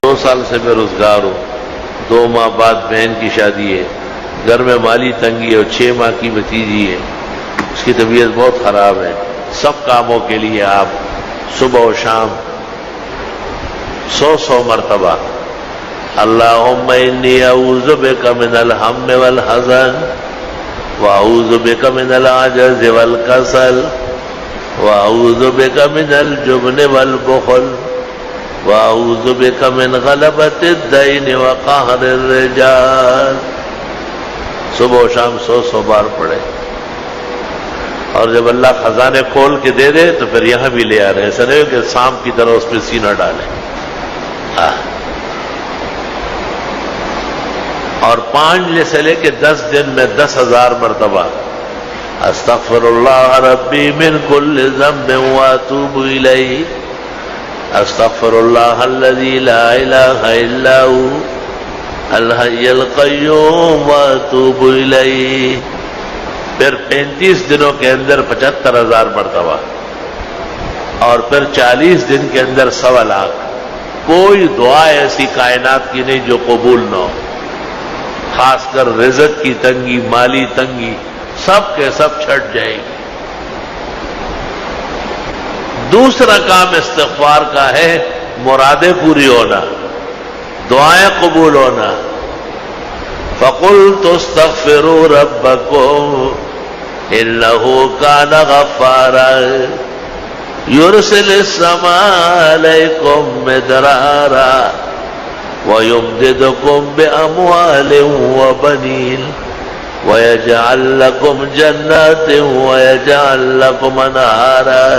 2 سال سے بے روزگار ہوں، 2 ماہ بعد بہن کی شادی ہے، گھر میں مالی تنگی ہے اور 6 ماہ کی بھتیجی ہے، اس کی طبیعت بہت خراب ہے، سب کاموں کے لیے آپ صبح و شام 100 مرتبہ اللہم انی اعوذ بک من الہم والحزن واعوذ بک من العجز والکسل واعوذ بک من الجبن والبخل واعوذ بک من غلبۃ الدین وقہر الرجال. صبح و شام 100 بار پڑھے، اور جب اللہ خزانے کھول کے دے دے تو پھر یہاں بھی لے آ رہے ہیں، ایسا نہیں کہ سانپ کی طرح اس پہ سینہ ڈالیں. اور 5 سے لے کے 10 دن میں 10,000 مرتبہ استغفر اللہ ربی من کل ذنب واتوب الیہ، استغفر اللہ الذی لا الہ الا هو الحی القیوم واتوب الیہ. پھر 35 دنوں کے اندر 75,000 مرتبہ، اور پھر 40 دن کے اندر 1.25 لاکھ. کوئی دعا ایسی کائنات کی نہیں جو قبول نہ ہو، خاص کر رزق کی تنگی، مالی تنگی، سب کے سب چھٹ جائے گی. دوسرا کام استغفار کا ہے مرادیں پوری ہونا، دعائیں قبول ہونا. فَقُلْتُ اسْتَغْفِرُوا رَبَّكُمْ إِنَّهُ كَانَ غَفَّارًا يُرْسِلِ السَّمَاءَ عَلَيْكُمْ مِدْرَارًا وَيُمْدِدْكُمْ بِأَمْوَالٍ وَبَنِينَ وَيَجْعَلْ لَكُمْ جَنَّاتٍ وَيَجْعَلْ لَكُمْ أَنْهَارًا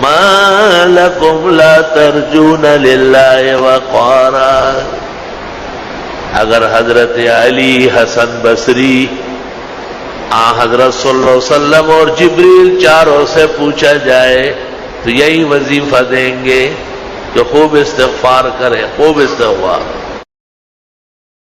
مَا لَكُمْ لَا تَرْجُونَ لِلَّهِ وَقَارًا. اگر حضرت علی، حسن بصری، حضرت صلی اللہ علیہ وسلم اور جبریل چاروں سے پوچھا جائے تو یہی وظیفہ دیں گے کہ خوب استغفار کرے، خوب استغفار.